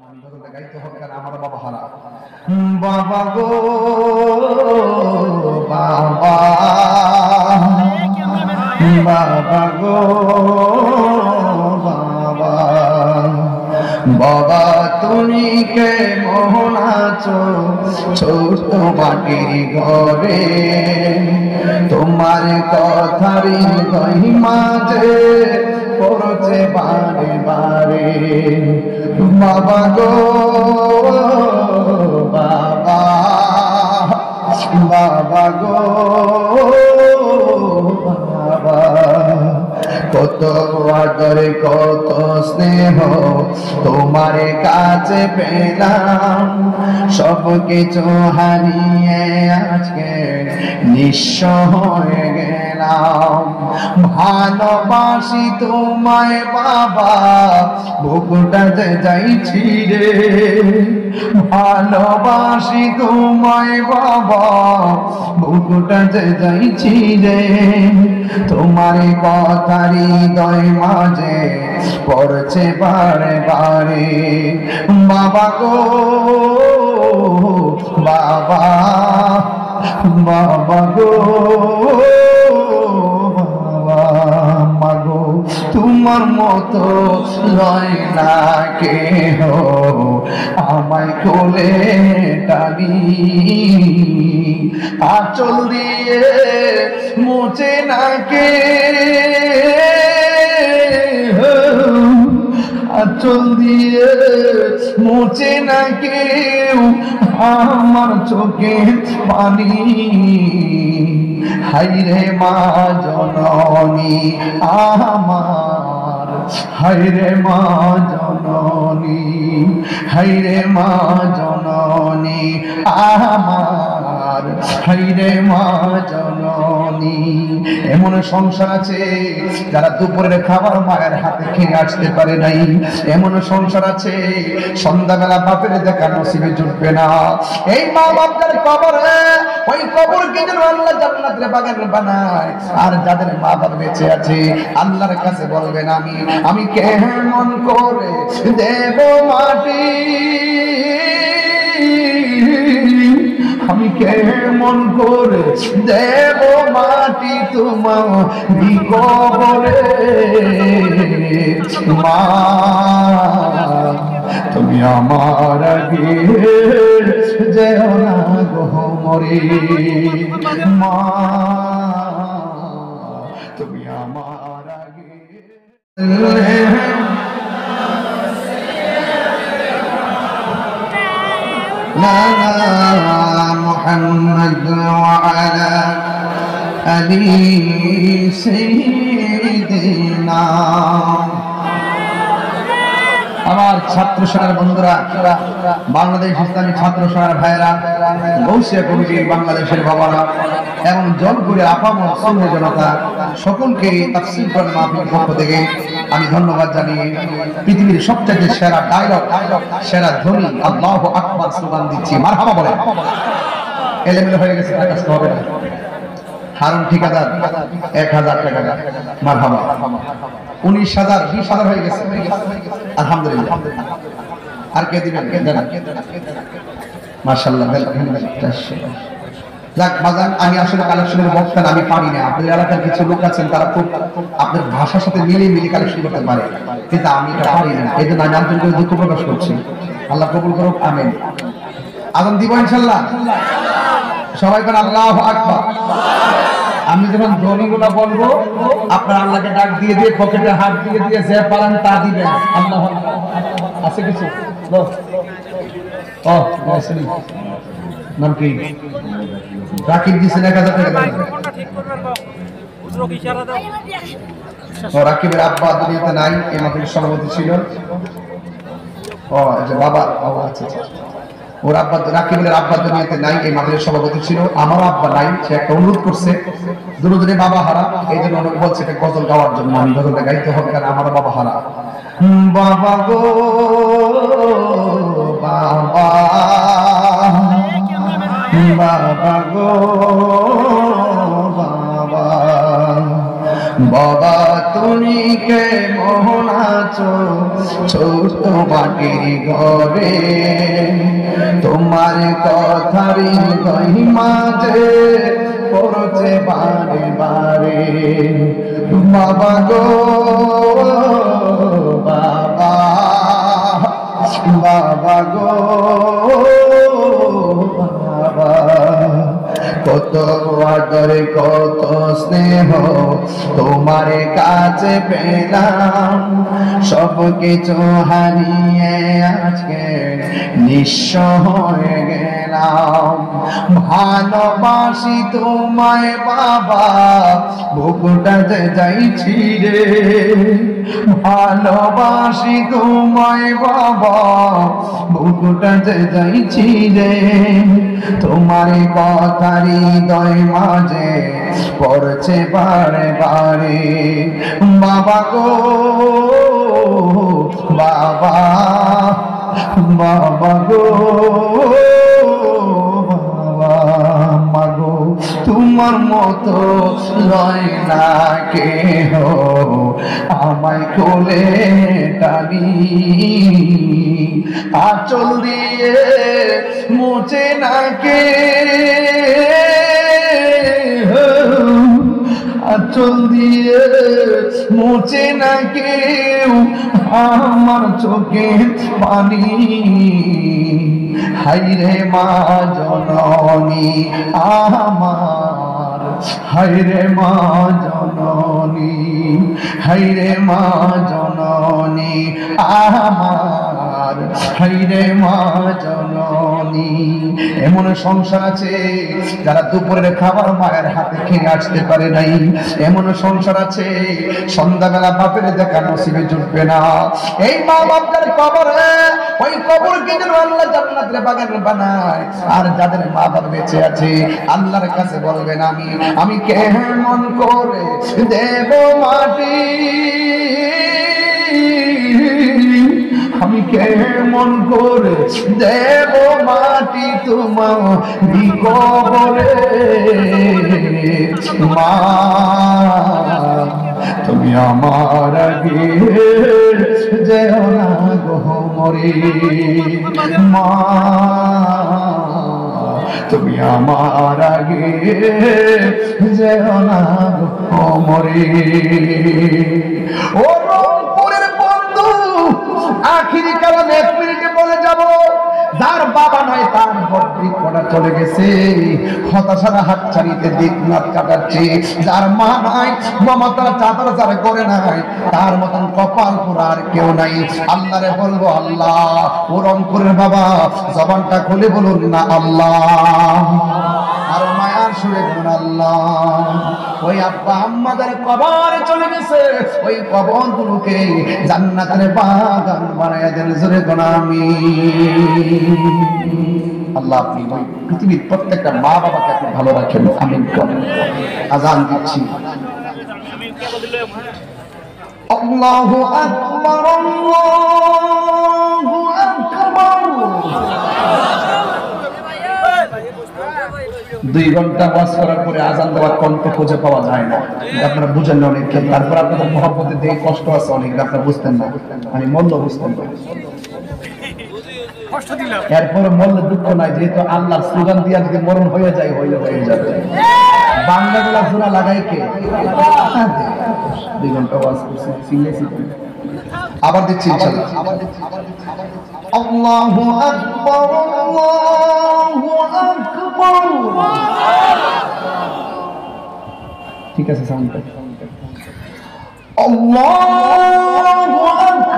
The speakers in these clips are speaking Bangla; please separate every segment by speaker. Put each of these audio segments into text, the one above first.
Speaker 1: গাইতে হবে কারণ আমার বাবা হারা। বাবা গো বাবা, বাবা গো বাবা, বাবা তুমি কে মোহন আছো ছোট মাটির ঘরে, তোমার কথারই মাঝে পড়ছে বারে বারে। বাবা গো বাবা, বাবা গো বাবা, কত আদরে কত স্নেহ তোমার কাছে পেলাম, সব কিছু হারিয়ে আজকে নিঃস্ব হয়ে গেলাম। ভালোবাসি তোমায় বাবা, বুকটাতে যাইছি রে, ভালোবাসি তোমায় বাবা, বুকটাতে যাইছি রে, তোমার কথারই হৃদয় মাঝে পড়ছে বারে বারে। বাবা গো বাবা, বাবা গো বাবা, মাগো তোমার মতো লয় না কেহ আমায় কোলে টানি, আঁচল দিয়ে মুছে না কে, আঁচল দিয়ে মুছে না কেউ আমার চোখে পানি। হায়রে মা জননী আমার, হায়রে মা জননী, হায়রে মা জননী আমার, হায়রে মা জননী। এমন সংসার আছে যারা দুপুরের খাবার মায়ের হাতে খেয়ে আসতে পারে নাই, এমন সংসার আছে সন্ধ্যাবেলা বাপের দেখা নসিবে জুটবে না। এই মা বাপদের কবরে, ওই কবরকে যেন আল্লাহ জান্নাতের বাগান বানায়। আর যাদের মা বাপ বেঁচে আছে আল্লাহর কাছে বলবেন আমি কেমন করে দেব মাটি, আমি কেমন করে দেব মাটি তোমার কবরে। মা তুমি আমার আগে যেও না গো মরে, মা তুমি আমার আগে। محمد وعلى آله سيدنا। আমার ছাত্র সেনার বন্ধুরা, বাংলাদেশ ইসলামী ছাত্র সেনার ভাইরা, গৌসিয়া কমিটির বাংলাদেশের বাবারা এবং জলপুরের আপামর সুন্নি জনতা সকলকে তাফসীর কোরআন মাহফিল পক্ষ থেকে আমি ধন্যবাদ জানিয়ে পৃথিবীর সবচেয়ে সেরা ডায়লগ, সেরা ধ্বনি আল্লাহু আকবার স্লোগান দিচ্ছি। মারহাবা বলে। এলেমেলে হয়ে গেছে, কাজ হবে না। হারুন ঠিকাদার 1000 টাকা, মারহাবা। 19,000 20,000 হয়ে গেছে, আলহামদুলিল্লাহ। আর কে দিবেন? মাশাআল্লাহ। যাক বাজান, আমি আসলে কালেকশনের বক্তা না, আমি পারি না। আপনাদের এলাকার কিছু লোক আছেন তারা খুব আপনার ভাষার সাথে মিলিয়ে কালেকশন করতে পারে, কিন্তু আমি এটা পারি না। এই জন্য আমি আন্তরিক দুঃখ প্রকাশ করছি। আল্লাহ কবুল করুক, আমিন। আযান দিব ইনশাআল্লাহ। সবাই বলেন আল্লাহু আকবার। আমি যখন ধ্বনিগুলো বলবো আপনারা আল্লাহকে ডাক দিয়ে দিয়ে পকেটে হাত দিয়ে দিয়ে যে পারেন তা দিবেন। আল্লাহু আকবার। আছে কিছু? ও আসলে নাম কি? রাকিব দিছেন 1000 টাকা। রাকিবের আব্বা দুনিয়াতে নাই, এই মাহফিলের সভাপতি ছিল। ও যে বাবা, আচ্ছা আচ্ছা, ওর আব্বা রাকিবের আব্বা দুনিয়াতে নাই, এই মাহফিলের সভাপতি ছিল। আমার আব্বা নাই, সে একটা অনুরোধ করছে, দুজনে বাবা হারা, এই জন্য অনেক বলছে একটা গজল গাওয়ার জন্য। আমি গজলটা গাইতে হবে কারণ আমার বাবা হারা। বাবা গো বাবা, বাবা গো বাবা, বাবা তুমি কেমন আছো ছোট মাটির ঘরে তোমার কথারই মাঝে পড়ছে বারে বারে বাবা গো বাবা বাবা গো বাবা কত আদরে কত স্নেহ তোমার কাছে পেলাম সব কিছু হারিয়ে আজকে নিঃস্ব হয়ে গেলাম ভালোবাসি তোমায় বাবা বুকুটা যে যাইছি রে ভালোবাসি তোমায় বাবা বুকুটা যে যাইছি রে তোমার কথারই হৃদয় মাঝে পড়ছে বারে বারে বাবা গো বাবা বাবা গো বাবা মাগো তোমার মতো লয় না কেহ আমায় কোলে টানি আঁচল দিয়ে মুছে না কে আঁচল দিয়ে মুছে না কেউ আমার চোখের পানি হায়রে মা জননী আমার হায়রে মা জননী হায়রে মা জননী আমার হায়রে মা জননী এমন সংসার আছে যারা দুপুরের খাবার মায়ের হাতে খেয়ে আসতে পারে নাই এমন সংসার আছে সন্ধ্যাবেলা বাপের দেখা নসিবে জুটবে না এই মা বাপের কবরে ওই কবরকে যেন আল্লাহ জান্নাতের বাগান বানায় আর যাদের মা বাবা বেঁচে আছে আল্লাহর কাছে বলবেন আমি কেমন করে দেব মাটি আমি কেমন করে দেব মাটি তোমার কবরে মা তুমি আমার আগে যেও না গো মরে মা তুমি আমার আগে যেও না গো মরে ও রংপুরের বন্ধু আখিরি কালাম 1 মিনিটে বলে যাব যার বাবা নাই তার বৃক্ষটা চলে গেছে হতাশার হাত ছাড়িতে দিক নাত কাটাচ্ছে যার মা নাই মমতার চাদর যার করে নাই তার মতন কপাল পোড়া আর কেউ নাই আল্লাহরে বলবো আল্লাহ ও রংপুরের বাবা জবানটা খুলে বলুন না আল্লাহ আর মায়ার সুরে বলুন আল্লাহ ওই আব্বা আম্মাদের কবরে চলে গেছে ওই কবরগুলোকে জান্নাতের বাগান বানায়া দেন জোরে কোন আমিন আল্লাহ আপনি ওই পৃথিবীর প্রত্যেকটা মা বাবাকে আপনি ভালো রাখেন আমিন করেন আযান দিচ্ছি আল্লাহু আকবার আল্লাহু আকবার 2 ঘন্টা ওয়াজ করার পরে আযান দেওয়ার কণ্ঠ খুঁজে পাওয়া যায় না আপনারা বুঝেন না অনেক তারপর আপনাদের মহব্বতে দিয়ে কষ্ট আছে অনেক আপনারা বুঝতেন না আমি মূল্য বুঝতেন না কষ্ট দিলাম এরপর মূল্য দুঃখ নাই যেহেতু আল্লাহর স্লোগান দিয়া যদি মরণ হয়ে যায় হইলে হয়ে যাবে বাংলাগুলা জোড়া লাগাই কে 2 ঘন্টা ওয়াজ করছি সিরিয়াসলি আবার দিচ্ছি ইনশাআল্লাহ আল্লাহু আকবার আল্লাহু আকবার ঠিক আছে সাউন্ডটা আল্লাহু আকবার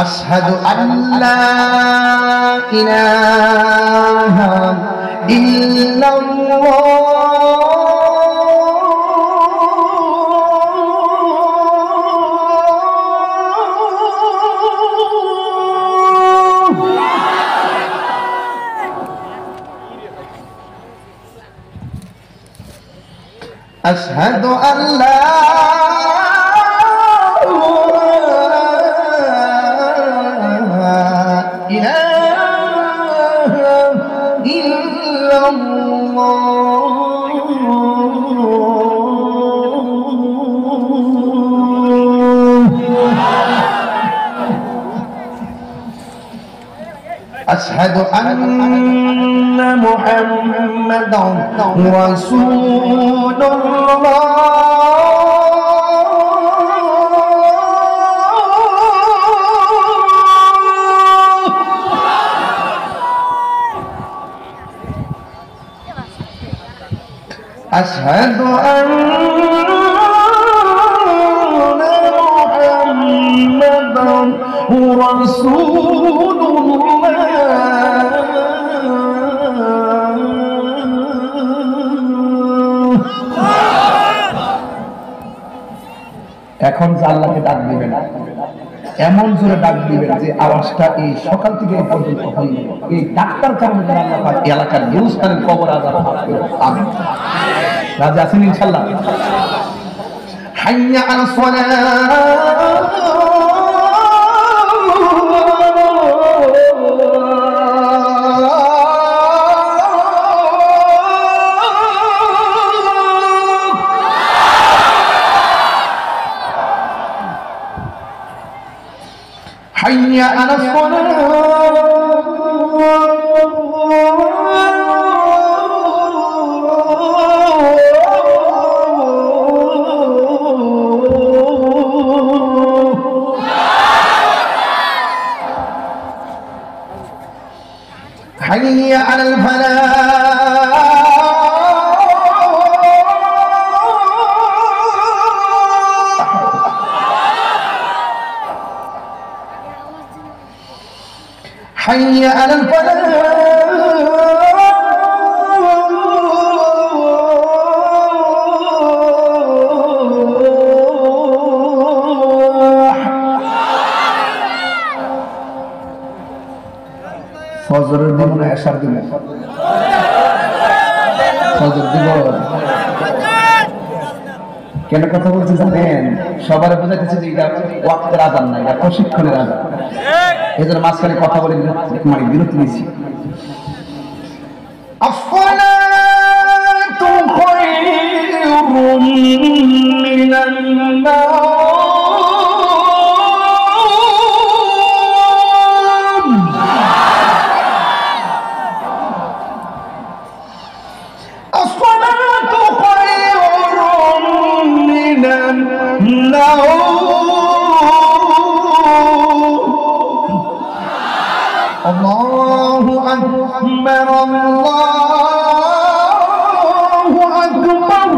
Speaker 1: أشهد أن لا إله إلا الله أشهد أن لا إله إلا الله أشهد أن محمدا رسول الله أشهد أن محمدا رسول এখন যে আল্লাহকে ডাক দিবেন এমন জোরে ডাক দিবেন যে আওয়াজটা এই সকাল থেকে এই পর্যন্ত হয়নি। এই ডাক্তার কারণে যারা আল্লাহ পাক এলাকার নিউজটারের কবর আজাব আমিন রাজি আছেন ইনশাআল্লাহ। হাইয়া আলাস সালাহ حي على الصلاة حي على الفلاح حي على الفلاح ফজরের দিন না এশার দিন ফজর দিব কেন কথা বলছি জানেন সবার বোঝাইতেছে যে এটা ওয়াক্তের আযান না এটা প্রশিক্ষণের আযান এদের মাঝখানে কথা বলে মানে বিরতি নিয়েছি। আসসালাতু খায়রুম মিনান নাওম আসসালাতু খায়রুম মিনান নাওম الله أكبر الله أكبر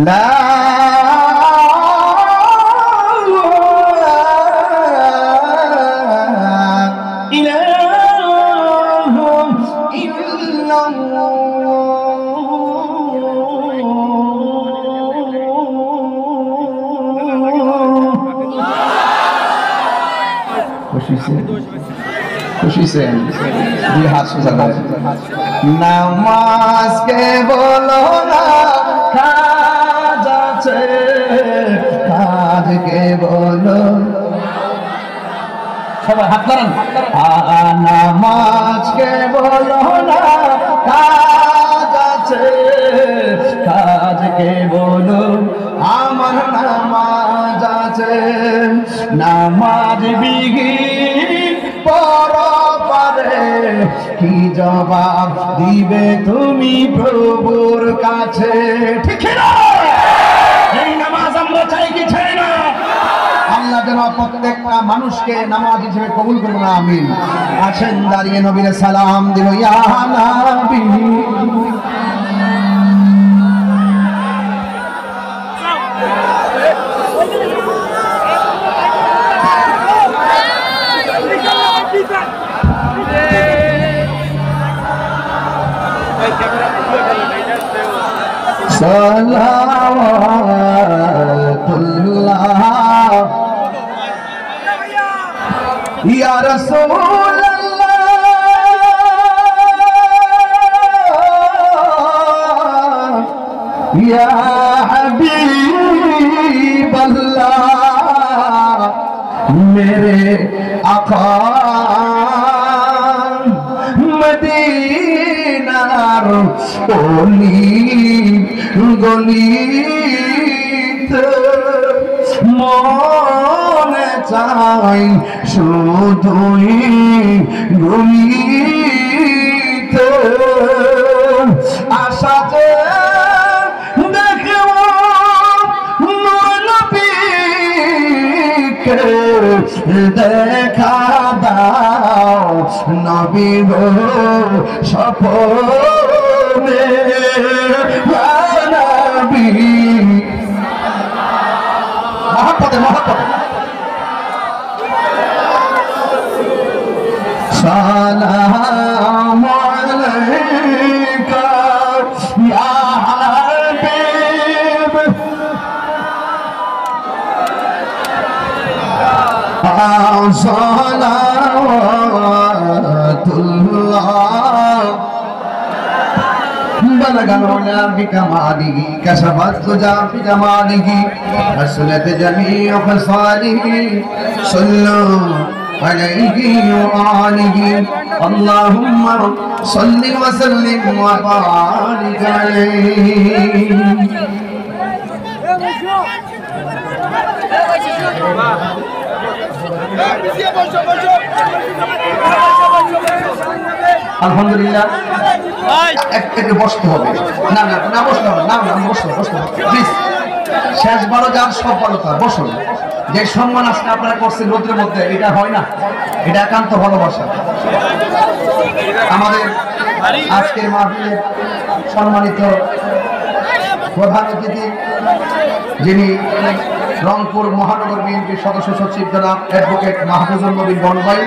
Speaker 1: لا إله إلا الله খুশি সে দুই হাত সোজা করে নামাজ কে বলো না কাজ আছে কাজ কে বলো সবাই হাত নাড়ান নামাজ কে বলো না কাজ আছে কাজ কে বলো আমার নামাজ আছে নামাজ বিহীন পরপারে কি জবাব দিবে তুমি প্রভুর কাছে ঠিক না এই নামাজ আমরা চাই কি চাই না আল্লাহ যেন প্রত্যেকটা মানুষকে নামাজ হিসেবে কবুল করুন আমিন আছেন দাঁড়িয়ে নবীর সালাম দিল ইয়া নবী সালাওয়াতুল্লাহ ইয়া রাসূলুল্লাহ या हबीब अल्लाह मेरे आका मदीनार ओली गलिते মনে চাই শুধুই গলিতে আশাতে দেখব নবীকে দেখা দাও নবী গো স্বপ্নে নবী মহব্বতে মহব্বতে সালাম আলাইকা ইয়া হাবিব সালাওয়াতুল্লাহ بلغ العلا بكماله كشف الدجى بجماله حسنت جميع خصاله صلوا عليه وآله اللهم صل وسلم وبارك عليه আলহামদুলিল্লাহ একটু বসতে হবে না না না বসতে হবে না না বসতে হবে প্লিজ শেষ বড় যার সব বড় তার বসুন যে সম্মান আজকে আপনারা করছেন রোদ্রের মধ্যে এটা হয় না এটা একান্ত ভালোবাসা আমাদের আজকের মাহফিলের সম্মানিত প্রধান অতিথি যিনি রংপুর মহানগর বিএনপির সদস্য সচিব জনাব অ্যাডভোকেট মাহফুজুল নবী বনভাই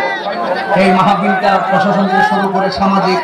Speaker 1: এই মাহফিলটা প্রশাসন থেকে শুরু করে সামাজিক